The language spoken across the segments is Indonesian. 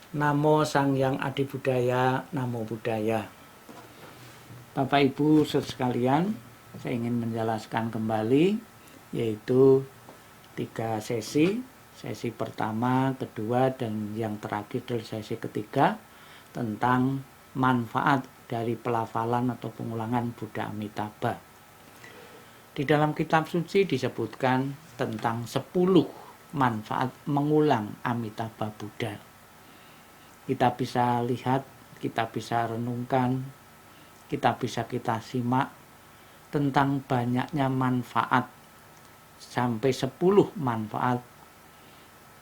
Namo Sang Hyang Adi Budaya, Namo Buddhaya. Bapak Ibu sekalian, saya ingin menjelaskan kembali yaitu 3 sesi. Sesi pertama, kedua, dan yang terakhir adalah sesi ketiga tentang manfaat dari pelafalan atau pengulangan Buddha Amitabha. Di dalam kitab suci disebutkan tentang 10 manfaat mengulang Amitabha Buddha. Kita bisa lihat, kita bisa renungkan, kita simak tentang banyaknya manfaat, sampai 10 manfaat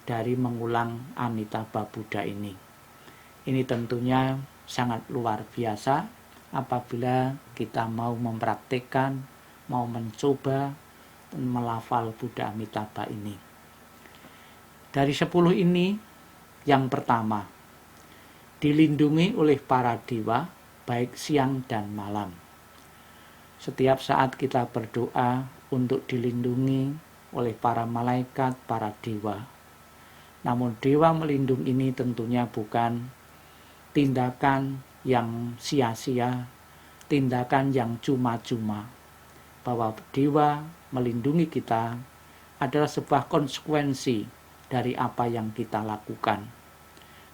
dari mengulang Amitabha Buddha ini. Ini tentunya sangat luar biasa apabila kita mau mempraktikkan, mau mencoba melafal Buddha Amitabha ini. Dari 10 ini, yang pertama, dilindungi oleh para dewa baik siang dan malam. Setiap saat kita berdoa untuk dilindungi oleh para malaikat, para dewa. Namun dewa melindungi ini tentunya bukan tindakan yang sia-sia, tindakan yang cuma-cuma. Bahwa dewa melindungi kita adalah sebuah konsekuensi dari apa yang kita lakukan.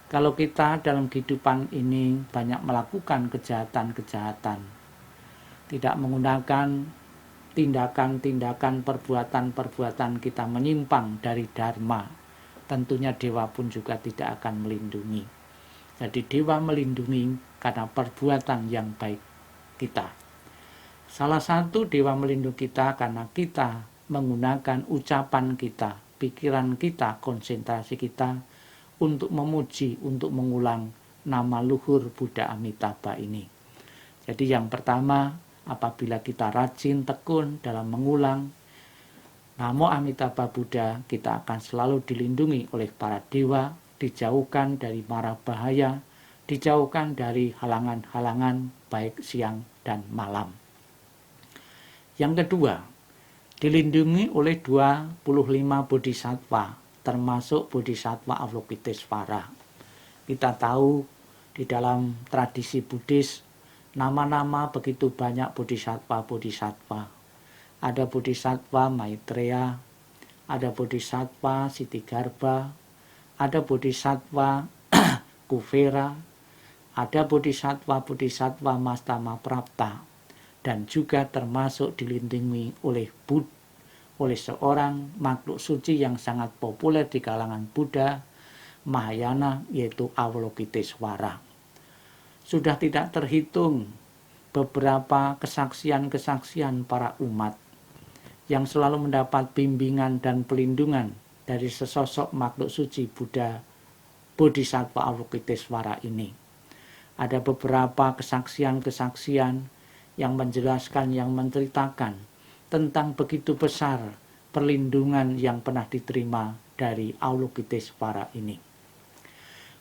Kalau kita dalam kehidupan ini banyak melakukan kejahatan-kejahatan, tidak menggunakan tindakan-tindakan, perbuatan-perbuatan kita menyimpang dari dharma, tentunya dewa pun juga tidak akan melindungi. Jadi dewa melindungi karena perbuatan yang baik kita. Salah satu dewa melindungi kita karena kita menggunakan ucapan kita, pikiran kita, konsentrasi kita untuk memuji, untuk mengulang nama luhur Buddha Amitabha ini. Jadi yang pertama, apabila kita rajin tekun dalam mengulang Namo Amitabha Buddha, kita akan selalu dilindungi oleh para dewa, dijauhkan dari mara bahaya, dijauhkan dari halangan-halangan baik siang dan malam. Yang kedua, dilindungi oleh 25 bodhisattva, termasuk Bodhisattva Avalokitesvara. Kita tahu di dalam tradisi Buddhis, nama-nama begitu banyak bodhisattva-bodhisattva. Ada Bodhisattva Maitreya, ada Bodhisattva Siddhigarbha, ada Bodhisattva Kuvera, ada Bodhisattva Mastama Prapta, dan juga termasuk dilindungi oleh Buddha, oleh seorang makhluk suci yang sangat populer di kalangan Buddha Mahayana, yaitu Avalokitesvara. Sudah tidak terhitung beberapa kesaksian-kesaksian para umat yang selalu mendapat bimbingan dan pelindungan dari sesosok makhluk suci Buddha Bodhisattva Avalokitesvara ini. Ada beberapa kesaksian-kesaksian yang menjelaskan, yang menceritakan tentang begitu besar perlindungan yang pernah diterima dari Avalokitesvara ini.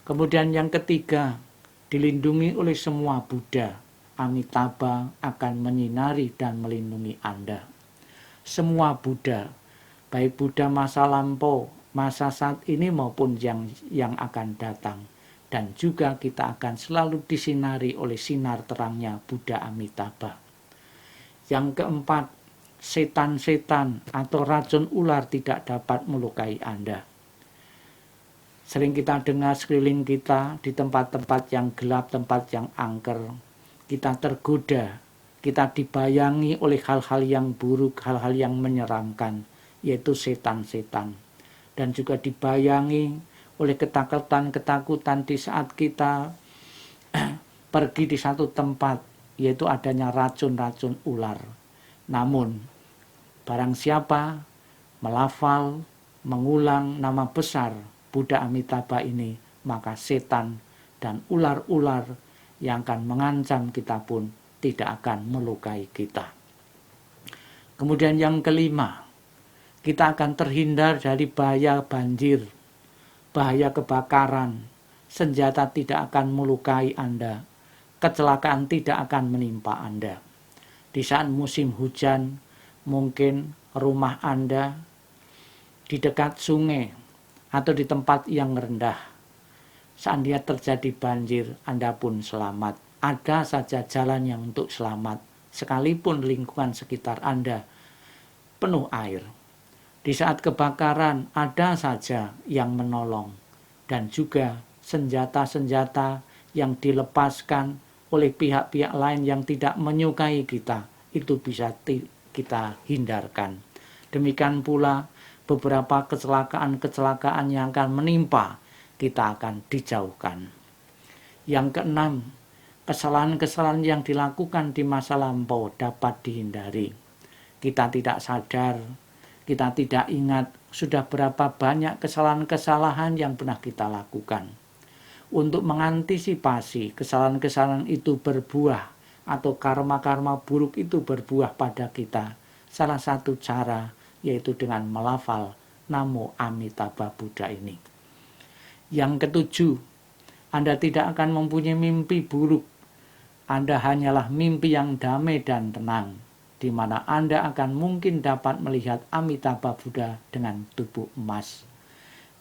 Kemudian yang ketiga, dilindungi oleh semua Buddha. Amitabha akan menyinari dan melindungi Anda. Semua Buddha, baik Buddha masa lampau, masa saat ini maupun yang akan datang. Dan juga kita akan selalu disinari oleh sinar terangnya Buddha Amitabha. Yang keempat, setan-setan atau racun ular tidak dapat melukai Anda. Sering kita dengar sekeliling kita di tempat-tempat yang gelap, tempat yang angker, kita tergoda, kita dibayangi oleh hal-hal yang buruk, hal-hal yang menyeramkan, yaitu setan-setan. Dan juga dibayangi oleh ketakutan-ketakutan di saat kita pergi di satu tempat, yaitu adanya racun-racun ular. Namun, barang siapa melafal, mengulang nama besar Buddha Amitabha ini, maka setan dan ular-ular yang akan mengancam kita pun tidak akan melukai kita. Kemudian yang kelima, kita akan terhindar dari bahaya banjir, bahaya kebakaran, senjata tidak akan melukai Anda, kecelakaan tidak akan menimpa Anda. Di saat musim hujan, mungkin rumah Anda di dekat sungai atau di tempat yang rendah, Seandainya terjadi banjir, Anda pun selamat. Ada saja jalan yang untuk selamat, sekalipun lingkungan sekitar Anda penuh air. Di saat kebakaran, ada saja yang menolong. Dan juga senjata-senjata yang dilepaskan oleh pihak-pihak lain yang tidak menyukai kita, itu bisa kita hindarkan. Demikian pula beberapa kecelakaan-kecelakaan yang akan menimpa, kita akan dijauhkan. Yang keenam, kesalahan-kesalahan yang dilakukan di masa lampau dapat dihindari. Kita tidak sadar, kita tidak ingat sudah berapa banyak kesalahan-kesalahan yang pernah kita lakukan. Untuk mengantisipasi kesalahan-kesalahan itu berbuah atau karma-karma buruk itu berbuah pada kita, salah satu cara yaitu dengan melafal Namo Amitabha Buddha ini. Yang ketujuh, Anda tidak akan mempunyai mimpi buruk. Anda hanyalah mimpi yang damai dan tenang, di mana Anda akan mungkin dapat melihat Amitabha Buddha dengan tubuh emas.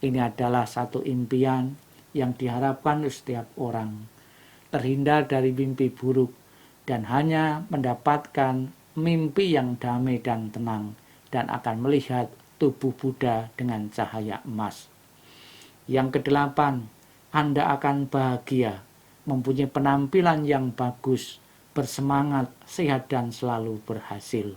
Ini adalah satu impian yang diharapkan oleh setiap orang, terhindar dari mimpi buruk dan hanya mendapatkan mimpi yang damai dan tenang, dan akan melihat tubuh Buddha dengan cahaya emas. Yang kedelapan, Anda akan bahagia, mempunyai penampilan yang bagus, bersemangat, sehat dan selalu berhasil.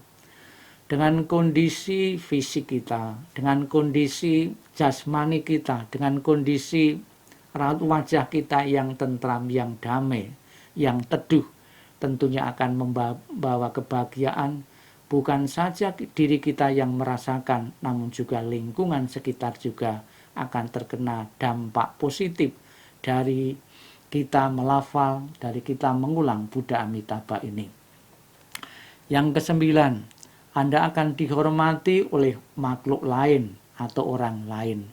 Dengan kondisi fisik kita, dengan kondisi jasmani kita, dengan kondisi raut wajah kita yang tentram, yang damai, yang teduh, tentunya akan membawa kebahagiaan. Bukan saja diri kita yang merasakan, namun juga lingkungan sekitar juga akan terkena dampak positif dari kita melafal, dari kita mengulang Buddha Amitabha ini. Yang kesembilan, Anda akan dihormati oleh makhluk lain atau orang lain.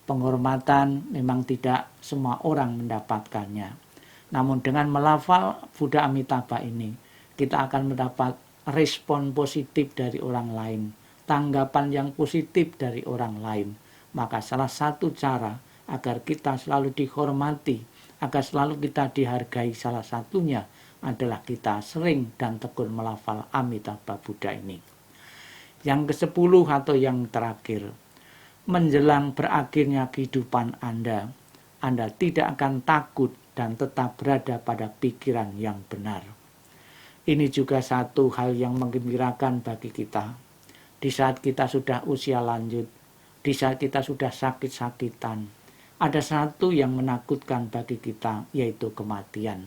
Penghormatan memang tidak semua orang mendapatkannya. Namun dengan melafal Buddha Amitabha ini, kita akan mendapat respon positif dari orang lain, tanggapan yang positif dari orang lain. Maka salah satu cara agar kita selalu dihormati, agar selalu kita dihargai, salah satunya adalah kita sering dan tekun melafal Amitabha Buddha ini. Yang ke-10 atau yang terakhir, menjelang berakhirnya kehidupan Anda tidak akan takut dan tetap berada pada pikiran yang benar. Ini juga satu hal yang menggembirakan bagi kita. Di saat kita sudah usia lanjut, di saat kita sudah sakit-sakitan, ada satu yang menakutkan bagi kita, yaitu kematian.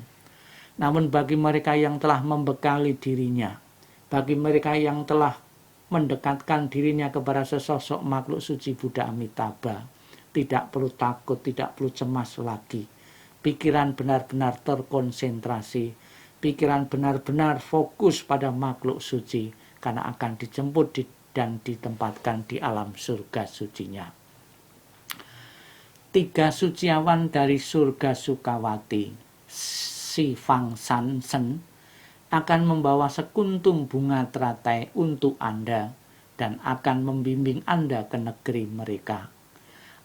Namun bagi mereka yang telah membekali dirinya, bagi mereka yang telah mendekatkan dirinya kepada sesosok makhluk suci Buddha Amitabha, tidak perlu takut, tidak perlu cemas lagi. Pikiran benar-benar terkonsentrasi, pikiran benar-benar fokus pada makhluk suci, karena akan dijemput dan ditempatkan di alam surga sucinya. 3 suciawan dari surga Sukawati, Si Fang San Sen, akan membawa sekuntum bunga teratai untuk Anda dan akan membimbing Anda ke negeri mereka.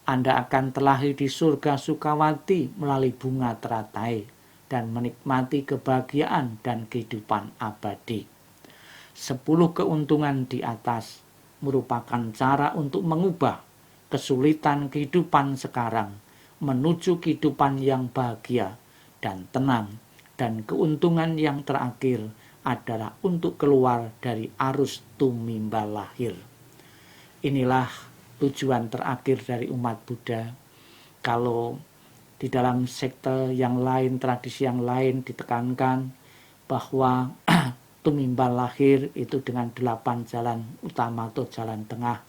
Anda akan terlahir di surga Sukawati melalui bunga teratai dan menikmati kebahagiaan dan kehidupan abadi. 10 keuntungan di atas merupakan cara untuk mengubah kesulitan kehidupan sekarang menuju kehidupan yang bahagia dan tenang. Dan keuntungan yang terakhir adalah untuk keluar dari arus tumimba lahir. Inilah tujuan terakhir dari umat Buddha. Kalau di dalam sekte yang lain, tradisi yang lain ditekankan bahwa tumimba lahir itu dengan 8 jalan utama atau jalan tengah.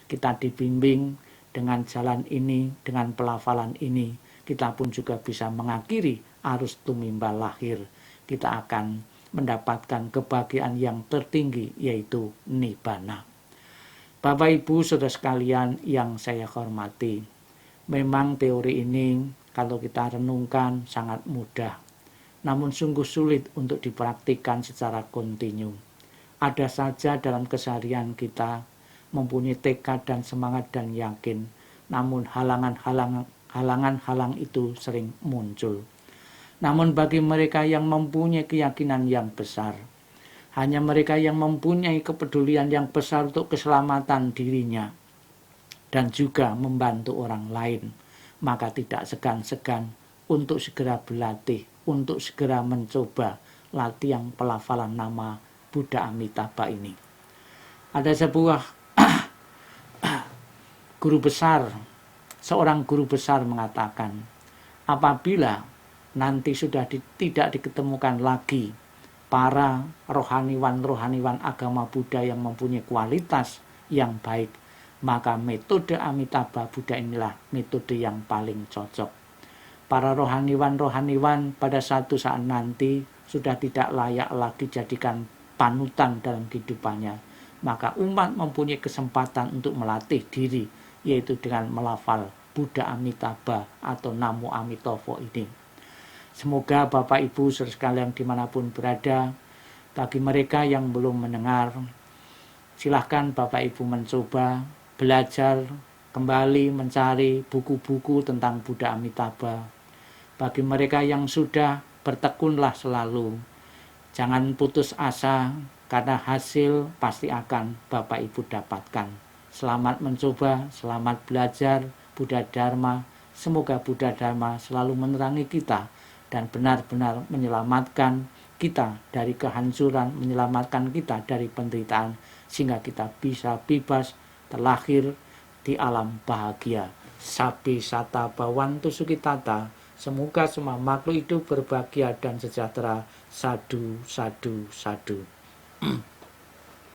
Kita dibimbing dengan jalan ini, dengan pelafalan ini, kita pun juga bisa mengakhiri arus tumimba lahir. Kita akan mendapatkan kebahagiaan yang tertinggi, yaitu Nibbana. Bapak Ibu Saudara sekalian yang saya hormati, memang teori ini kalau kita renungkan sangat mudah, namun sungguh sulit untuk dipraktikkan secara kontinu. Ada saja dalam keseharian kita mempunyai tekad dan semangat dan yakin, namun halangan-halang itu sering muncul. Namun bagi mereka yang mempunyai keyakinan yang besar, hanya mereka yang mempunyai kepedulian yang besar untuk keselamatan dirinya dan juga membantu orang lain, maka tidak segan-segan untuk segera berlatih, untuk segera mencoba latihan pelafalan nama Buddha Amitabha ini. Ada sebuah guru besar, seorang guru besar mengatakan, apabila nanti sudah tidak diketemukan lagi para rohaniwan agama Buddha yang mempunyai kualitas yang baik, maka metode Amitabha Buddha inilah metode yang paling cocok. Para rohaniwan pada suatu saat nanti sudah tidak layak lagi jadikan panutan dalam kehidupannya, maka umat mempunyai kesempatan untuk melatih diri, yaitu dengan melafal Buddha Amitabha atau Namo Amitofo ini. Semoga Bapak Ibu saudara sekalian dimanapun berada, bagi mereka yang belum mendengar, silahkan Bapak Ibu mencoba belajar kembali mencari buku-buku tentang Buddha Amitabha. Bagi mereka yang sudah, bertekunlah selalu. Jangan putus asa, karena hasil pasti akan Bapak Ibu dapatkan. Selamat mencoba, selamat belajar Buddha Dharma. Semoga Buddha Dharma selalu menerangi kita dan benar-benar menyelamatkan kita dari kehancuran, menyelamatkan kita dari penderitaan, sehingga kita bisa bebas terlahir di alam bahagia. Sabi sata bawantu sukitata, semoga semua makhluk hidup berbahagia dan sejahtera. Sadu, sadu, sadu.